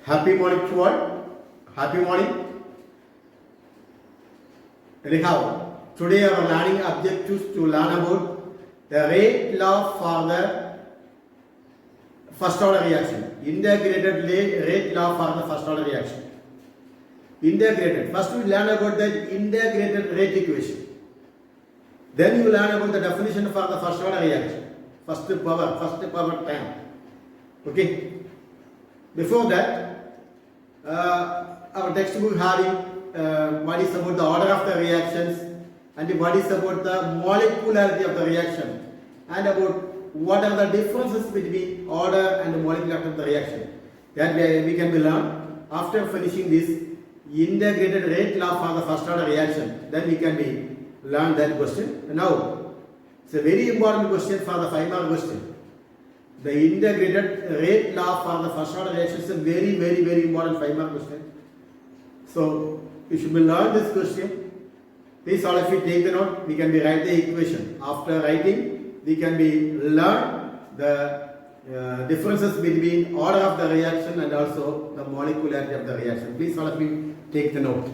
Happy morning to all. Happy morning. Anyhow, today our learning objectives to learn about the rate law for the first order reaction. Integrated rate law for the first order reaction. Integrated. First we learn about the integrated rate equation. Then you learn about the definition for the first order reaction. First power term. Okay. Before that, our textbook having what is about the order of the reactions and what is about the molecularity of the reaction and about what are the differences between order and molecularity of the reaction. That we can be learned after finishing this integrated rate law for the first order reaction. Then we can be learn that question. Now it's a very important question for the 5 mark question. The integrated rate law for the first order reaction is a very important 5 mark question. So you should be learn this question. Please all of you take the note. We can be write the equation. After writing, we can be learn the differences between order of the reaction and also the molecularity of the reaction. Please all of you take the note.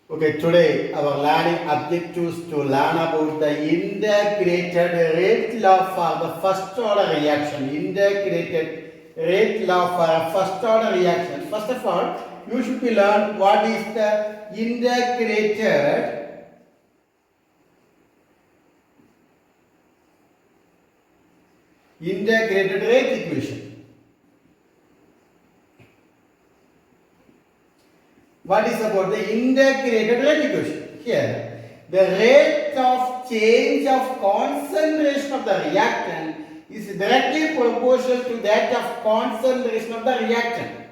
Okay, today our learning objectives to learn about the integrated rate law for the first order reaction. Integrated rate law for a first order reaction. First of all, you should be learn what is the integrated rate equation. What is about the integrated rate equation? Here, the rate of change of concentration of the reactant is directly proportional to that of concentration of the reactant.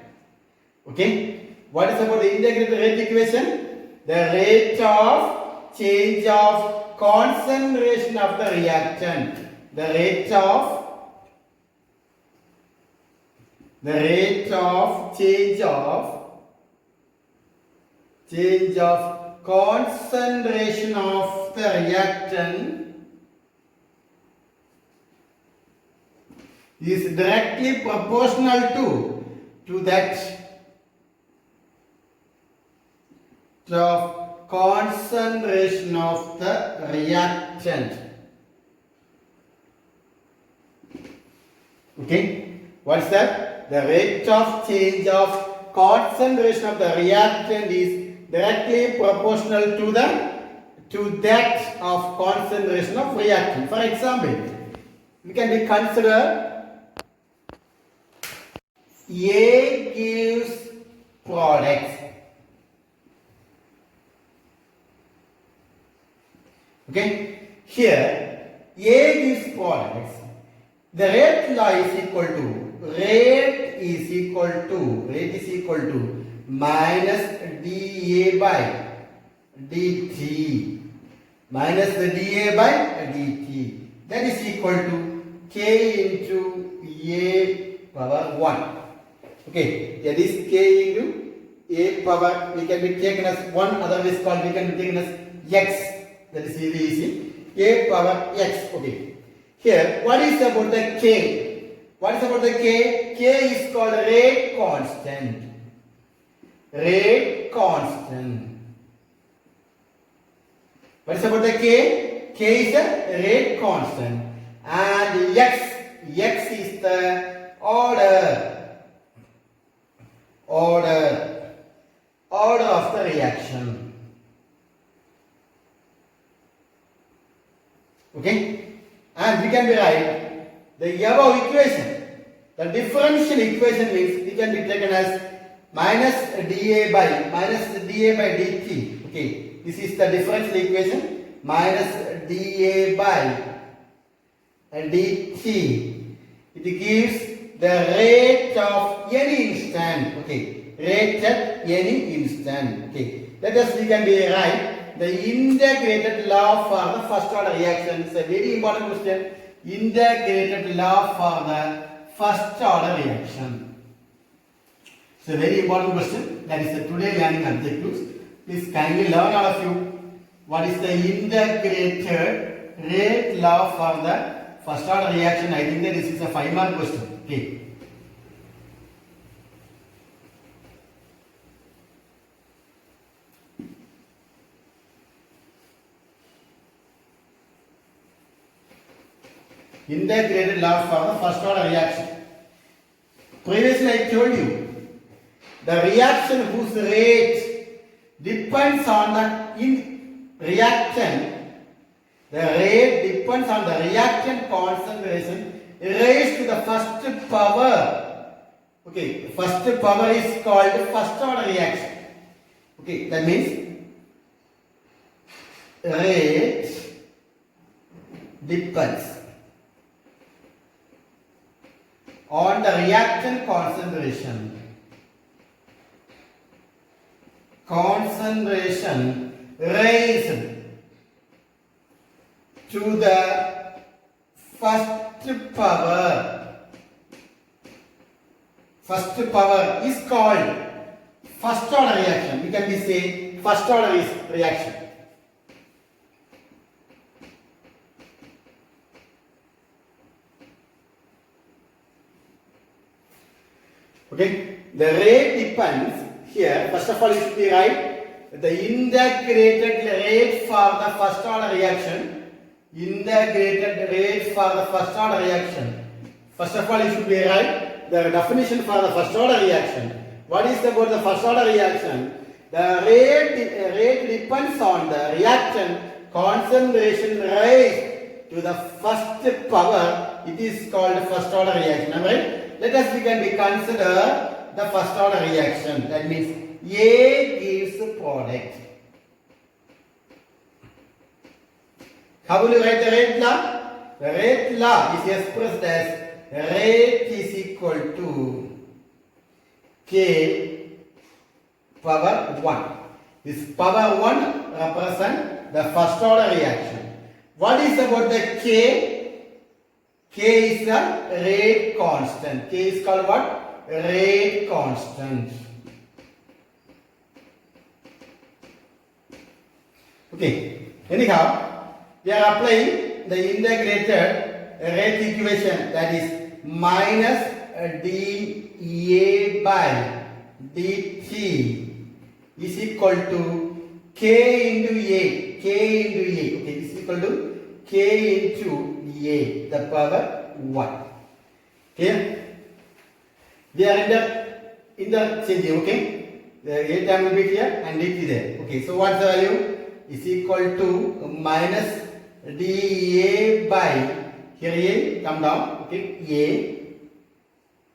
Okay? What is about the integrated rate equation? The rate of change of concentration of the reactant. The rate of change of concentration of the reactant is directly proportional to that of concentration of the reactant. Okay, what's that? The rate of change of concentration of the reactant is directly proportional to that of concentration of reactant. For example, we can consider A gives products. Okay, here A gives products. The rate law is equal to minus dA by dt minus the dA by dt, that is equal to k into A power 1. Okay, that is k into A power, we can be taken as 1, otherwise called we can be taken as x, that is really easy, A power x. Okay, here what is about the k? What is about the k? K is called rate constant. Rate constant. What is about the k? K is a rate constant. And x is the order of the reaction. Okay? And we can be write the above equation. The differential equation means we can be taken as minus dA by dt. Okay, this is the differential equation. Minus dA by dt. It gives the rate of any instant. Okay, rate at any instant. Okay, let us we can be write the integrated law for the first order reaction. It's a very important question. Integrated law for the first order reaction. It's a very important question. That is the today learning objectives. Please kindly learn all of you what is the integrated rate law for the first order reaction. I think that this is a 5 mark question. Okay. Integrated law for the first order reaction. Previously I told you the reaction whose rate depends on the reaction. The rate depends on the reaction concentration raised to the first power. Okay, the first power is called first order reaction. Okay, that means rate depends on the reaction concentration raised to the first power. First power is called first order reaction. We can be say first order is reaction. Okay, the rate depends here. First of all, you should be right. The integrated rate for the first order reaction. Integrated rate for the first order reaction. First of all, you should be right. The definition for the first order reaction. What is about the first order reaction? The rate depends on the reaction concentration raised to the first power. It is called first order reaction. Alright? Let us consider the first order reaction. That means A gives a product. How will you write the rate law? The rate law is expressed as rate is equal to K power 1. This power 1 represents the first order reaction. What is about the K? K is the rate constant. K is called what? Rate constant. Okay. Anyhow, we are applying the integrated rate equation, that is minus dA by dt is equal to K into A. K into A. Okay, this is equal to K into A, the power 1. Okay? We are interchanging, okay? The A term will be here and dt there. Okay, so what's the value? Is equal to minus dA by, here A come down, okay, A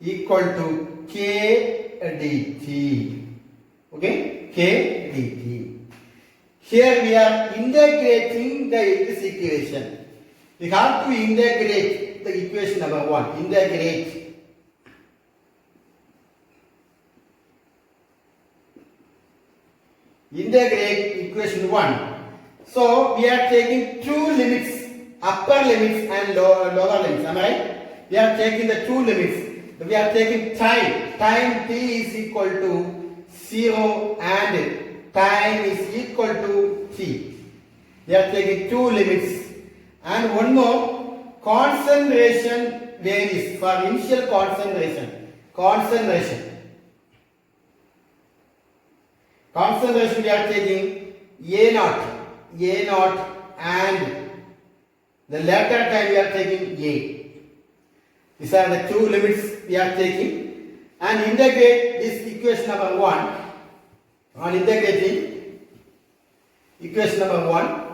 equal to K dt. Okay, K dt. Here we are integrating this equation. We have to integrate the equation number 1. Integrate equation 1. So we are taking two limits, upper limits and lower limits. Am I right? We are taking the two limits. We are taking time. Time t is equal to 0 and time is equal to t. We are taking two limits. And one more, concentration varies for initial concentration. Concentration we are taking A0 and the later time we are taking A. These are the two limits we are taking, and integrate this equation number 1. On integrating equation number 1,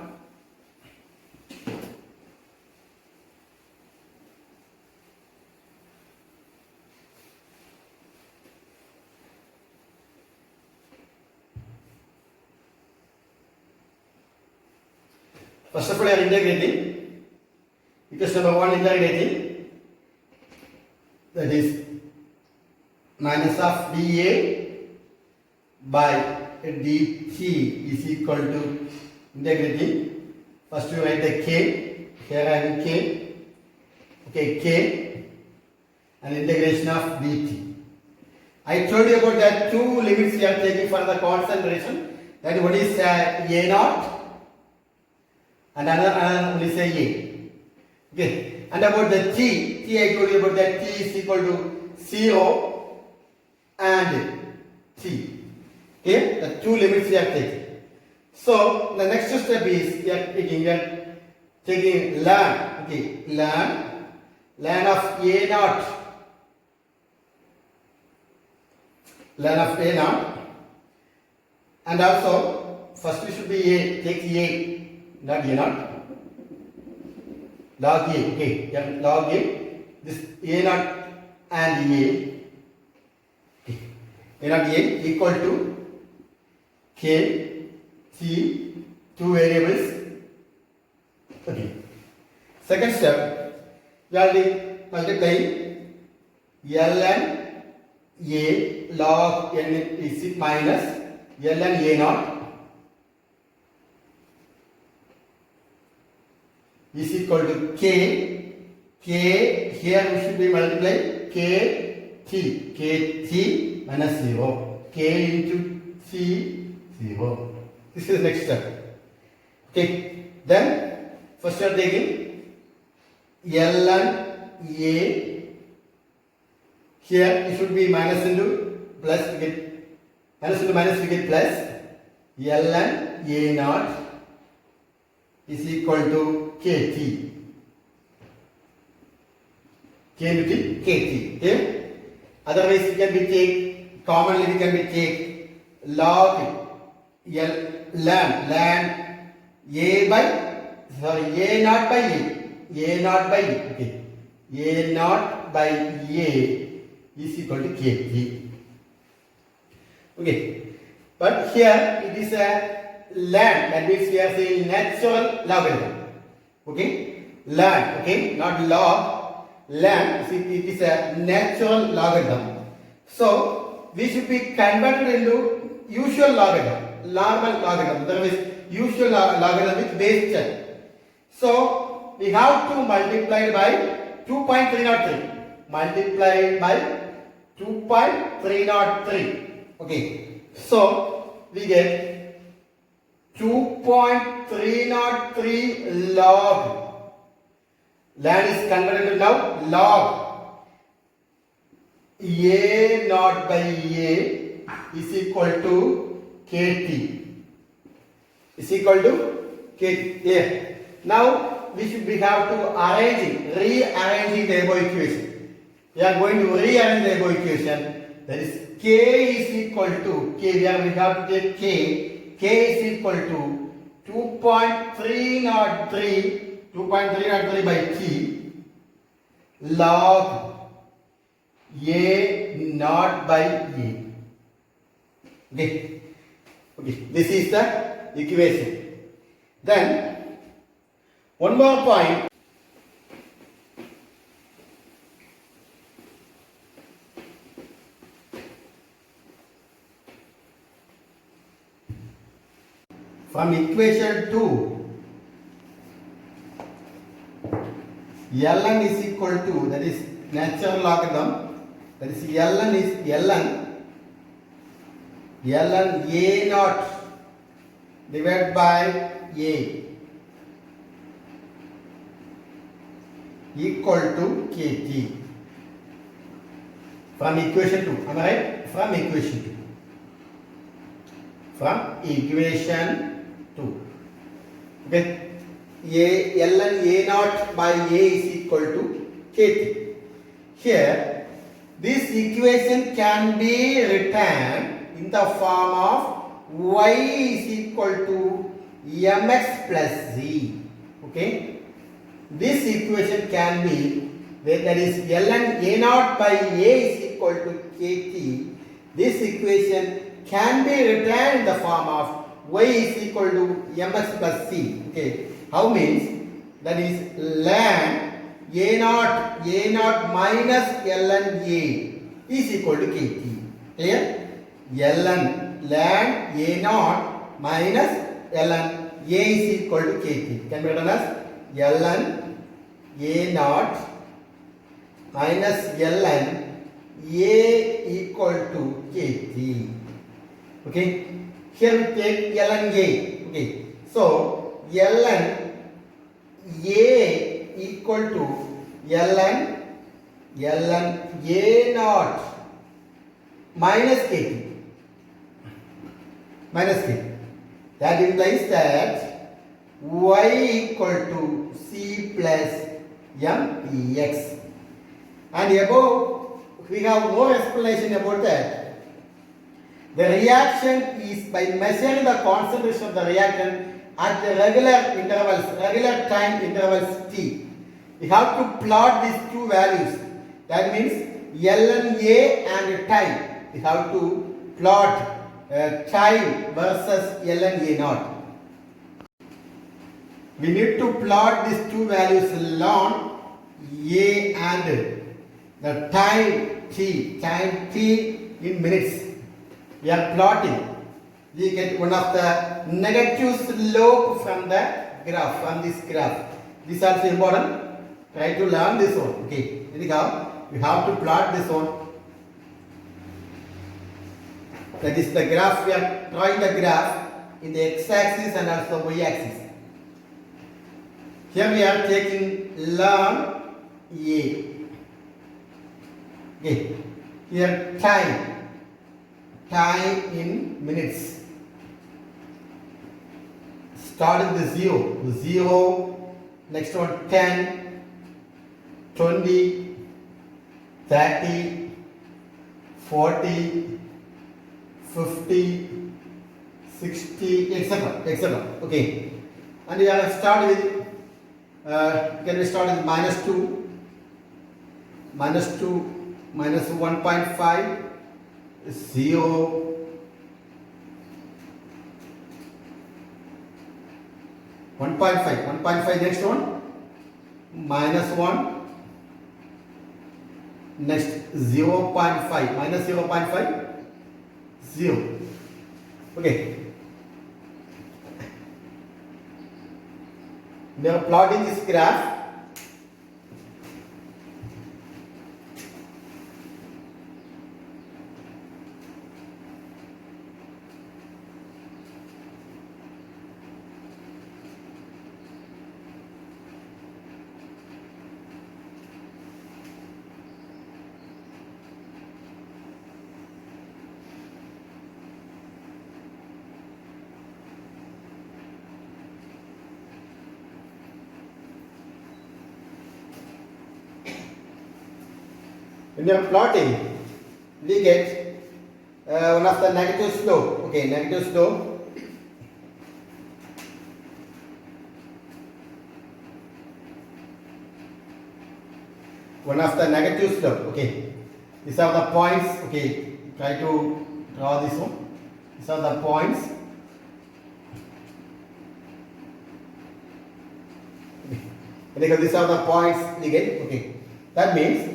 first of all, I am integrating equation number 1, integrating, that is minus of dA by dt is equal to integrating. First we write the K, here I have K, okay, K and integration of dt. I told you about that two limits we are taking for the concentration. That one is A0 and another will say A. Okay, and about the T I told you about that T is equal to 0 and T. Okay, the two limits we are taking. So the next step is we are taking learn. Okay, learn ln of A naught, ln of A naught, and also first we should be A, take A, not A naught, log A, okay, log A, this A naught and okay. A naught A equal to K, T, two variables, okay. Second step, we are multiplying ln A log n is minus ln A naught is equal to K, here we should be multiplying K minus 0, K into T 0. This is next step. Okay, then first we are taking ln A, here it should be minus into plus, we get minus into minus, we get plus, ln A naught is equal to KT. K into T, KT. Okay? Otherwise, we can be take, commonly we can be take log ln A by, sorry, A naught by A naught by A, okay. A naught by A is equal to KT. Okay. But here it is a ln, that means we are saying natural logarithm. Okay. Ln, okay, not log. Ln, it is a natural logarithm. So we should be converted into usual logarithm, normal logarithm. That means usual logarithm with base 10. So we have to multiply by 2.303. Multiplied by 2.303. Okay. So we get 2.303 log. Ln is converted to now log A naught by A is equal to KT. Is equal to KT. Now we should be have to rearranging the above equation. We are going to rearrange the above equation. That is K is equal to K. We have to take K. K is equal to 2.303 by T log A naught by A. Okay. Okay. This is the equation. Then one more point. From equation 2, ln is equal to, that is natural logarithm, that is ln is ln A naught divided by A equal to KT. From equation 2, am I right? From equation 2. From equation 2. Okay. Ln A naught by A is equal to KT. Here, this equation can be written in the form of y is equal to mx plus z. Okay. This equation can be, that is ln A naught by A is equal to KT. This equation can be written in the form of y is equal to mx plus c. Okay. How means? That is ln A naught minus ln A is equal to KT. Clear? ln A naught minus ln A is equal to KT. Can be written as ln A naught minus ln A equal to KT. Okay. Here we take ln A. Okay. So ln A equal to ln A naught minus KT. Minus KT. That implies that y equal to C plus mx. And above, we have more explanation about that. The reaction is by measuring the concentration of the reactant at the regular time intervals t. We have to plot these two values. That means ln(A) and time. We have to plot time versus ln(A) naught. We need to plot these two values ln A and the time t in minutes. We are plotting. We get one of the negative slope from the graph, from this graph. This is also important. Try to learn this one. Okay. Anyhow, we have to plot this one. That is the graph. We are drawing the graph in the x-axis and also y-axis. Here we are taking ln A. Okay. Here time in minutes. Start with the 0, next one 10, 20, 30, 40, 50, 60, etc. Okay. And we are start with can we start with -2, -1.5, 0, 1.5, next one, -1, next 0.5, -0.5, 0. Okay. We are plotting this graph. When you are plotting, we get one of the negative slope. Okay, negative slope. One of the negative slope. Okay, these are the points. Okay, try to draw this one. These are the points. Because these are the points we get. Okay, that means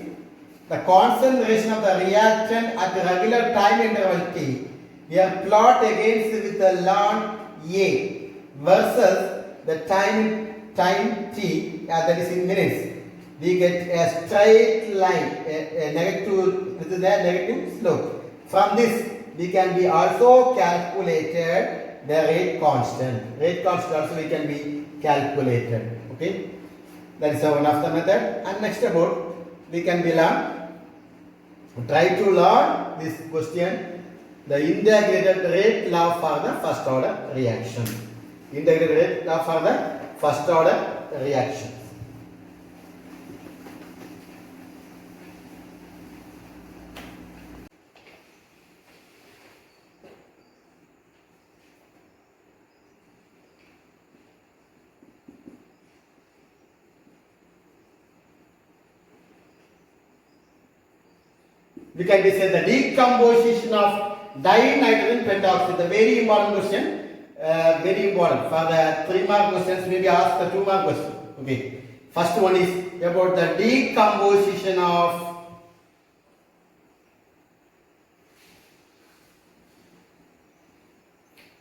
the concentration of the reactant at the regular time interval t, we are plot against with the ln A versus the time t, that is in minutes. We get a straight line, a negative, this is a negative slope. From this, we can be also calculated the rate constant. Rate constant also we can be calculated. Okay, that is one of the method. And next about we can be learn. Try to learn this question, the integrated rate law for the first order reaction. Integrated rate law for the first order reaction. We can say the decomposition of dinitrogen pentoxide. The very important question, very important for the 3-mark questions. Maybe ask the 2-mark question. Okay. First one is about the decomposition of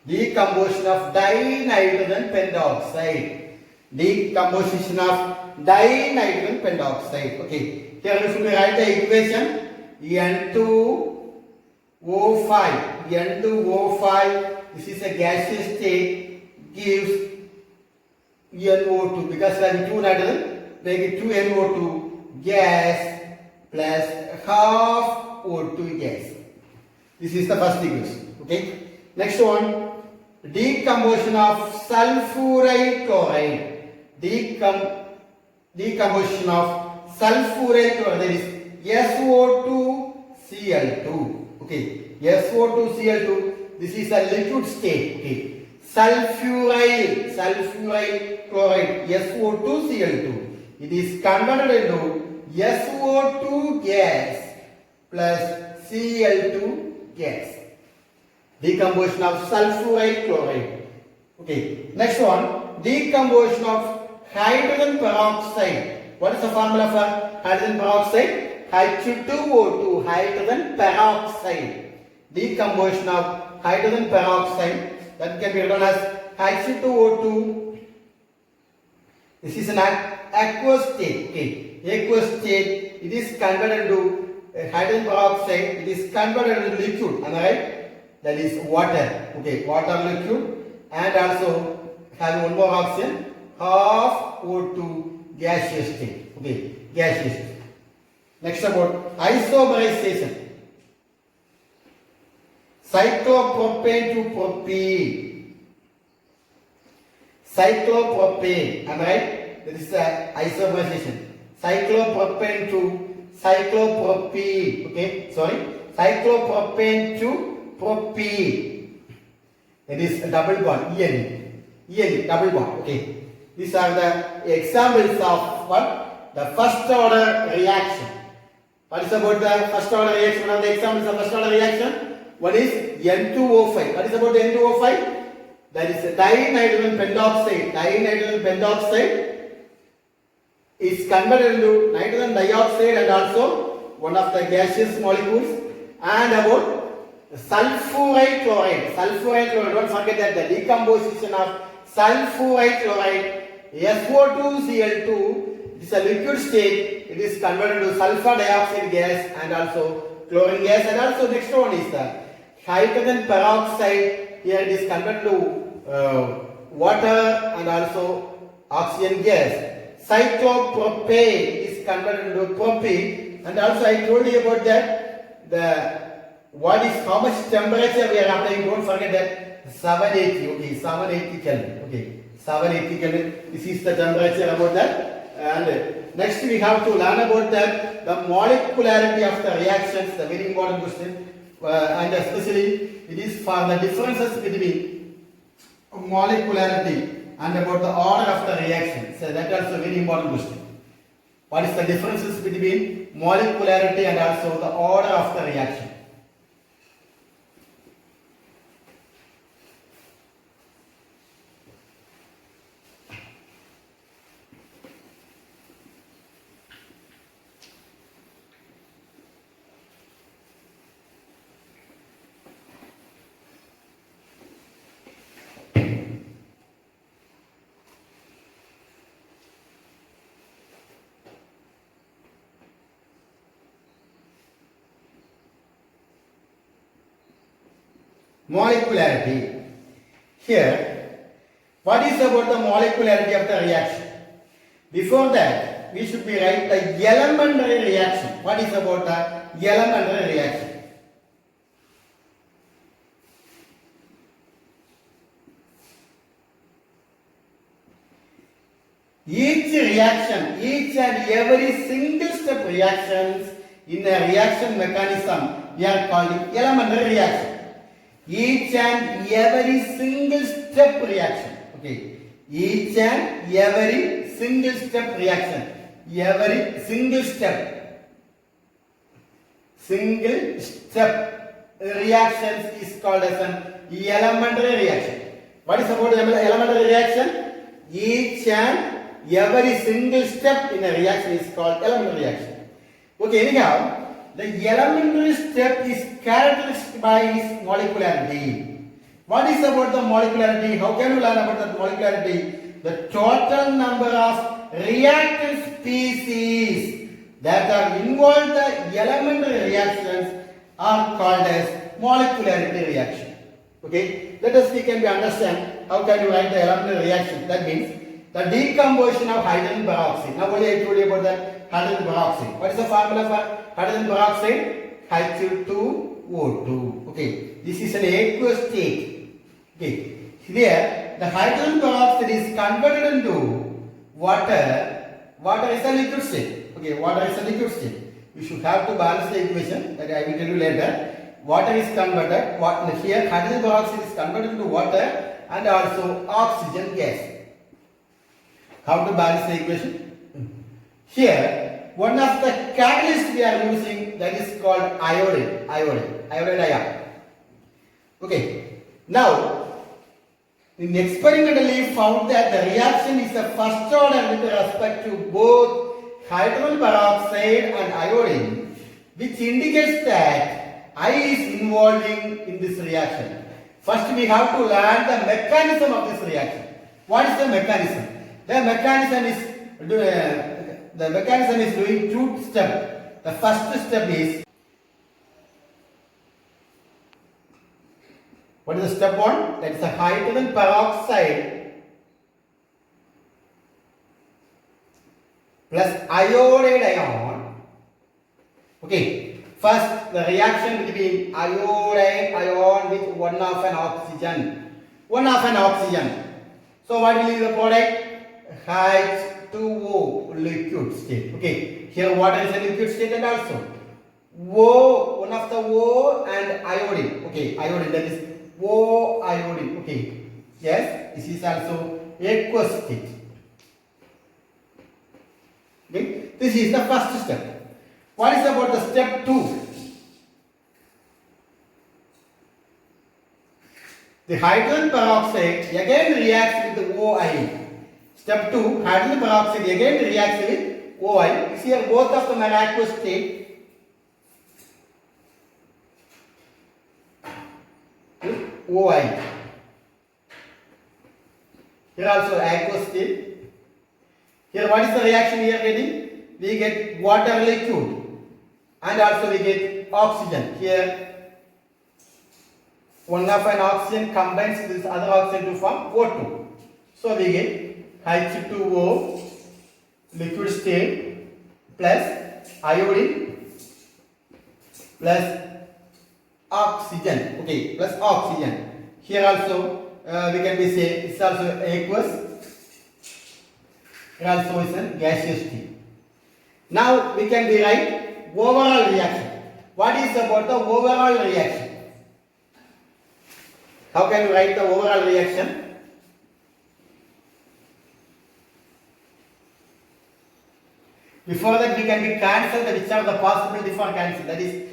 dinitrogen pentoxide. Decomposition of dinitrogen pentoxide. Okay. Here we should write the equation. N2O5, this is a gaseous state, gives NO2, because there is 2 nitrogen, make it 2 NO2 gas plus half O2 gas. This is the first equation. Okay. Next one, decomposition of sulfuride chloride. Decomposition of sulfuride chloride, that is SO2Cl2. Okay, SO2Cl2. This is a liquid state. Okay, sulfuryl chloride SO2Cl2. It is converted into SO2 gas plus Cl2 gas. Decomposition of sulfuryl chloride. Okay, next one, decomposition of hydrogen peroxide. What is the formula for hydrogen peroxide? H2O2, hydrogen peroxide. Decomposition of hydrogen peroxide, that can be written as H2O2. This is an aqueous state. Okay, aqueous state. It is converted into hydrogen peroxide. It is converted into liquid. Am I right? That is water. Okay, water liquid, and also have one more oxygen, half O2 gaseous state. Okay, gaseous state. Next about isomerization. Cyclopropane to propene. Cyclopropane. Am I right? That is isomerization. Cyclopropane to cyclopropene. Okay, sorry. Cyclopropane to propene. It is a double bond. EN, double bond. Okay. These are the examples of what? The first order reaction. What is about the first order reaction? One of the examples of first order reaction. What is N2O5? What is about the N2O5? That is dinitrogen pentoxide. Dinitrogen pentoxide is converted into nitrogen dioxide and also one of the gaseous molecules. And about sulfuryl chloride. Sulfuryl chloride. Don't forget that the decomposition of sulfuryl chloride, SO2Cl2. It is a liquid state. It is converted to sulfur dioxide gas and also chlorine gas. And also next one is the hydrogen peroxide. Here it is converted to water and also oxygen gas. Cyclopropane is converted into propane. And also I told you about that how much temperature we are applying. Don't forget that 780. Okay, 780 Kelvin. Okay, 780 Kelvin. This is the temperature about that. And next we have to learn about that the molecularity of the reactions, the very important question, and especially it is for the differences between molecularity and about the order of the reaction. So that is also very important question. What is the differences between molecularity and also the order of the reaction? Molecularity. Here, what is about the molecularity of the reaction? Before that, we should be write the elementary reaction. What is about the elementary reaction? Each reaction, each and every single step reactions in a reaction mechanism, we are calling elementary reaction. Each and every single step reaction. Okay. Each and every single step reaction. Every single step. Single step reactions is called as an elementary reaction. What is about the elementary reaction? Each and every single step in a reaction is called elementary reaction. Okay, anyhow, the elementary step is characterized by its molecularity. What is about the molecularity? How can we learn about the molecularity? The total number of reactant species that are involved in the elementary reactions are called as molecularity reaction. Okay, let us we can understand how can you write the elementary reaction. That means the decomposition of hydrogen peroxide. Now only I told you about that hydrogen peroxide. What is the formula for hydrogen peroxide? H2O2. Okay, this is an aqueous state. Okay, here the hydrogen peroxide is converted into water. Water is a liquid state. Okay, water is a liquid state. You should have to balance the equation that I will tell you later. Water is converted, here hydrogen peroxide is converted to water and also oxygen gas. How to balance the equation? Here, one of the catalysts we are using, that is called iodine ion. Okay, now in experimentally found that the reaction is a first order with respect to both hydrogen peroxide and iodine, which indicates that I is involving in this reaction. First we have to learn the mechanism of this reaction. What is the mechanism? The mechanism is doing two steps. The first step is, what is the step one? That is the hydrogen peroxide plus iodide ion. Okay. First, the reaction between iodide ion with one of an oxygen. So what will be the product? H2O, liquid state. Okay, here water is a liquid state and also O, one of the O and iodine. Okay, iodine, that is O iodine. Okay, yes, this is also aqueous state. Okay, this is the first step. What is about the step 2? The hydrogen peroxide again reacts with the OI. Step 2, hydrogen peroxide again reacts with OI. Here both of them are aqueous state. OI. Here also aqueous state. Here what is the reaction we are getting? We get water liquid and also we get oxygen. Here one of an oxygen combines with this other oxygen to form O2. So we get H2O liquid state plus iodine plus oxygen. Okay, plus oxygen. Here also we can be say it's also aqueous. Here also is a gaseous state. Now we can be write overall reaction. What is about the overall reaction? How can we write the overall reaction? Before that we can be cancelled, which are the possibility for cancel. That is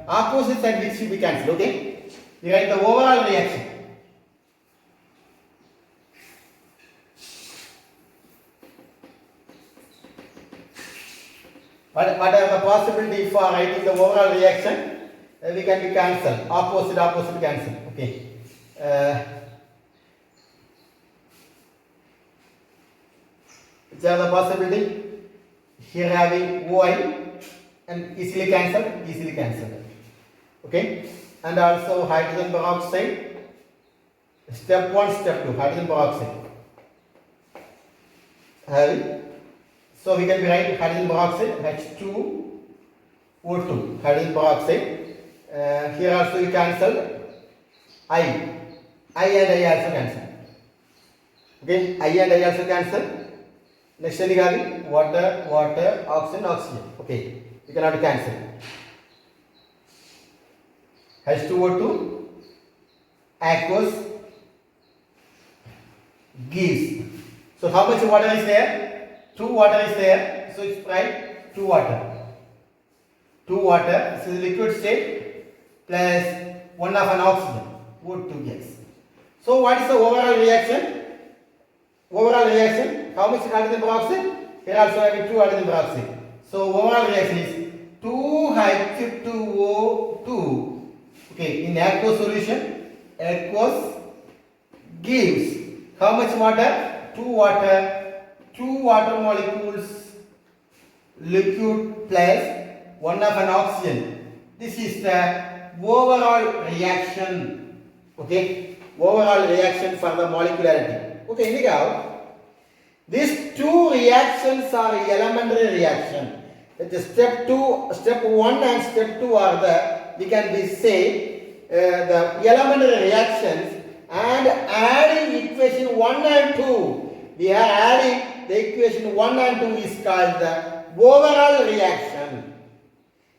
opposite side which should be cancelled. Okay? We write the overall reaction. What are the possibility for writing the overall reaction? We can be cancelled. Opposite cancel. Okay. Which are the possibility? Here having OI and easily cancelled. Okay. And also hydrogen peroxide. Step 1, step 2, hydrogen peroxide. So we can be write hydrogen peroxide H2O2 hydrogen peroxide. Here also we cancel I and I also cancel. Okay, I and I also cancel. Next we have water, oxygen. Okay, we cannot cancel. H2O2 aqueous gives. So how much water is there? 2 water is there. So it's right 2 water. 2 water. This is liquid state plus 1 of an oxygen. O2 gas. So what is the overall reaction? How much hydrogen peroxide? Here also having 2 hydrogen peroxide. So overall reaction is 2H2O2. Okay, in aqueous solution, aqueous gives how much water? 2 water molecules liquid plus 1 of an oxygen. This is the overall reaction. Okay, overall reaction for the molecularity. Okay, anyhow, these two reactions are elementary reaction. That is step 1 and step 2 are the, we can be say the elementary reactions, and adding equation 1 and 2. We are adding the equation 1 and 2 is called the overall reaction.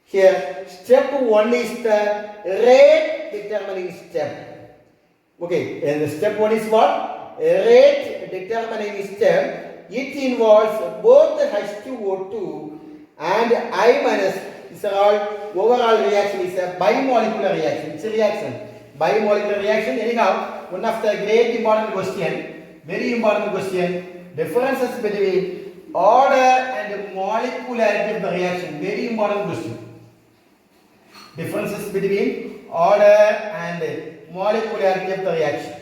Here, step 1 is the rate determining step. Okay, and the step 1 is what? Rate determining step. It involves both H2O2 and I minus. These are all overall reaction is a bimolecular reaction. It's a reaction. Bimolecular reaction. Anyhow, one of the great important question, very important question, differences between order and molecularity of the reaction. Very important question. Differences between order and molecularity of the reaction.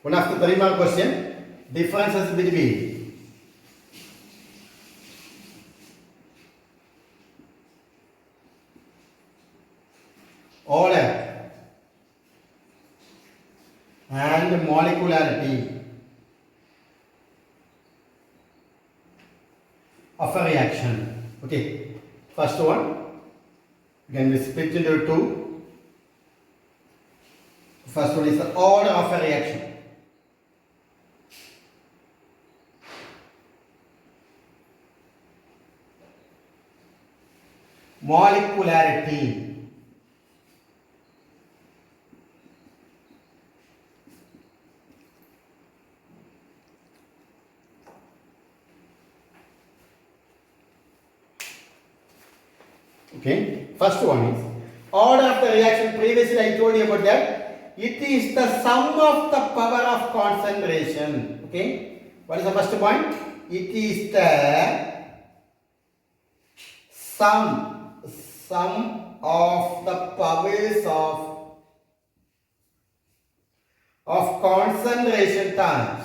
One of the 3-mark question, differences between order and molecularity of a reaction. Okay, first one, again we split into two. First one is the order of a reaction. Molecularity. Okay, first one is order of the reaction. Previously I told you about that. It is the sum of the power of concentration. Okay, what is the first point? It is the sum of the powers of concentration terms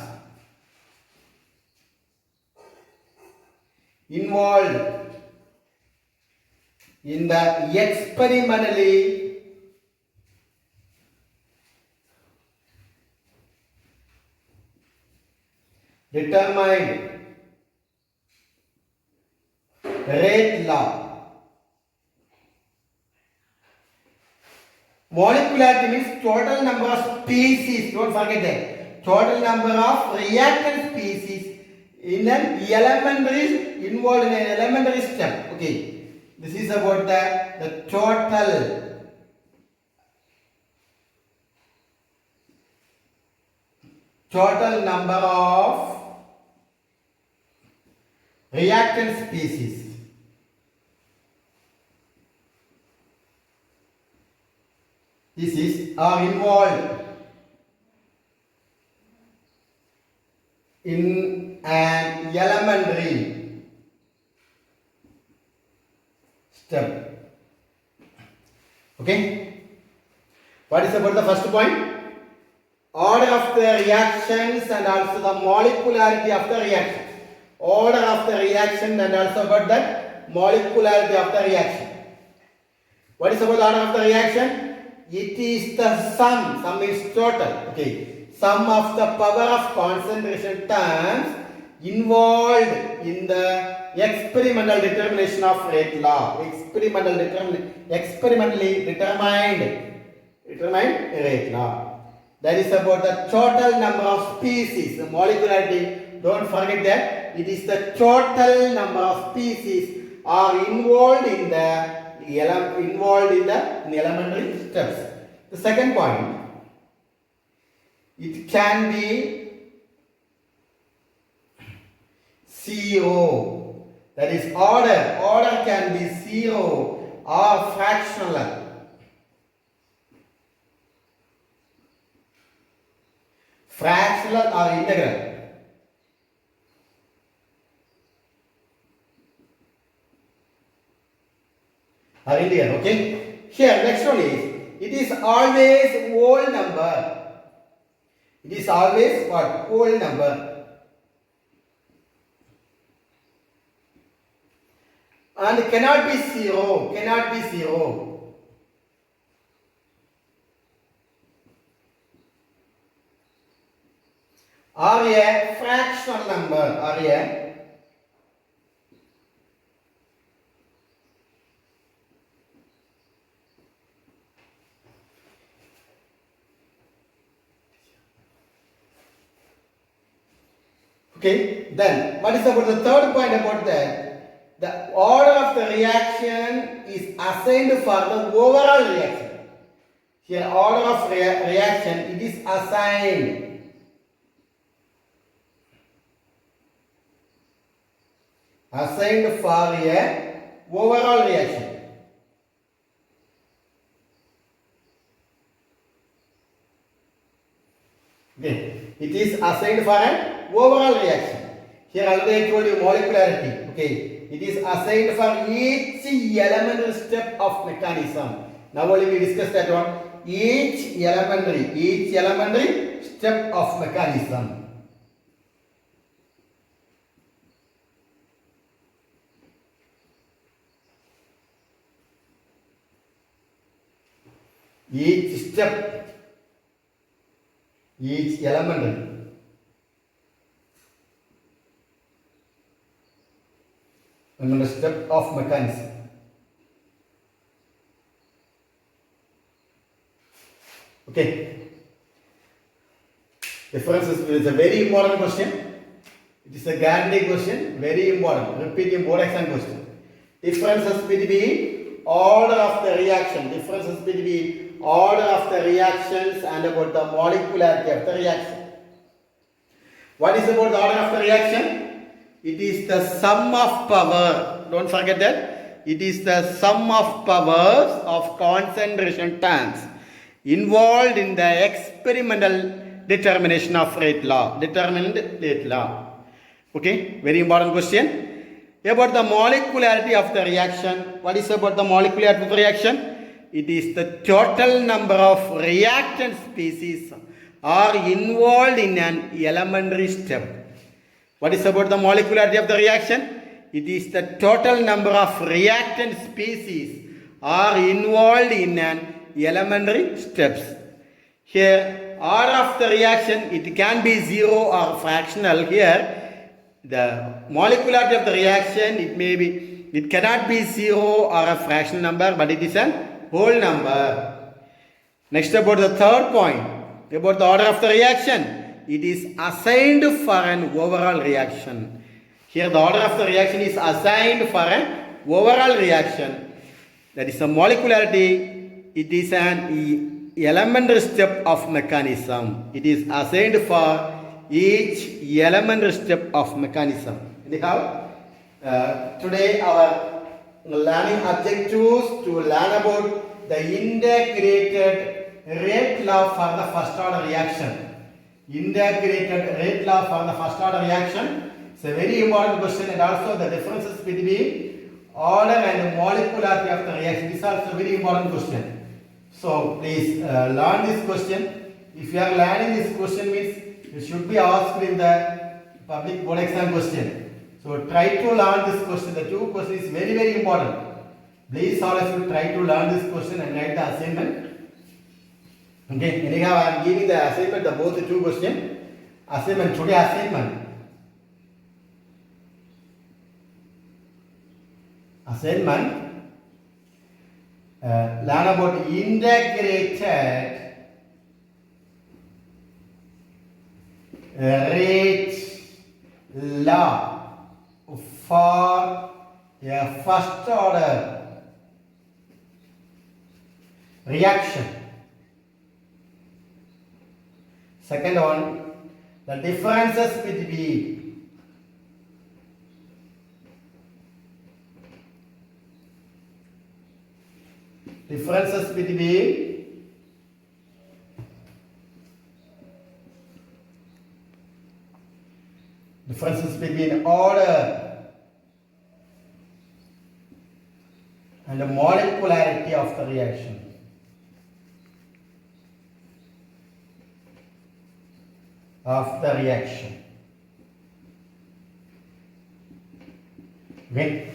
involved in the experimentally determined rate law. Molecularity means total number of species. Don't forget that. Total number of reactant species in an elementary involved in an elementary step. Okay. This is about the total number of reactant species. This is are involved in an elementary step. Okay. What is about the first point? Order of the reactions and also the molecularity of the reaction. Order of the reaction and also about the molecularity of the reaction. What is about the order of the reaction? It is the sum is total, okay, sum of the power of concentration terms involved in the experimental determination of rate law, experimentally determined rate law. That is about the total number of species, the molecularity. Don't forget that it is the total number of species are involved in the elementary steps. The second point, it can be zero. That is order. Order can be zero or fractional. Fractional or integral. Are in here, okay? Here, next one is, it is always whole number. It is always what? Whole number. And cannot be zero. Cannot be zero. or a fractional number or a okay, then what is about the third point about that? The order of the reaction is assigned for the overall reaction. Here order of reaction, it is assigned. Assigned for a overall reaction. Okay, it is assigned for an overall reaction. Here already I told you molecularity. Okay, it is assigned for each elementary step of mechanism. Now only we discuss that one. Each elementary step of mechanism. Each step, each elementary. Step of mechanism. Okay. Differences is a very important question. It is a guaranteed question, very important. Repeating board exam question. Differences between order of the reaction. Differences between order of the reactions and about the molecularity of the reaction. What is about the order of the reaction? It is the sum of power. Don't forget that. It is the sum of powers of concentration terms involved in the experimental determination of rate law. Determined rate law. Okay, very important question. About the molecularity of the reaction. What is about the molecularity of the reaction? It is the total number of reactant species are involved in an elementary step. What is about the molecularity of the reaction? It is the total number of reactant species are involved in an elementary steps. Here, order of the reaction, it can be zero or fractional. Here, the molecularity of the reaction, it cannot be zero or a fractional number, but it is a whole number. Next, about the third point, about the order of the reaction, it is assigned for an overall reaction. Here, the order of the reaction is assigned for an overall reaction. That is the molecularity. It is an elementary step of mechanism. It is assigned for each elementary step of mechanism. Anyhow, today our learning objectives to learn about the integrated rate law for the first order reaction. Integrated rate law for the first order reaction. It's a very important question, and also the differences between order and molecularity of the reaction is also a very important question. So please learn this question. If you are learning this question, means it should be asked in the public board exam question. So try to learn this question. The two questions is very, very important. Please all of you try to learn this question and write the assignment. Okay, anyhow I am giving the assignment, both the two questions. Assignment, today assignment. Learn about integrated rate law for a first order reaction. Second one, the differences between order and the molecularity of the reaction. Okay.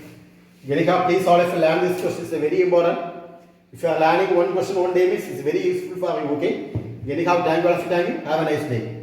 Anyhow, please all of you learn this question. It's very important. If you are learning one question one day, means it's very useful for you. Okay. Anyhow, thank you all for your time. Have a nice day.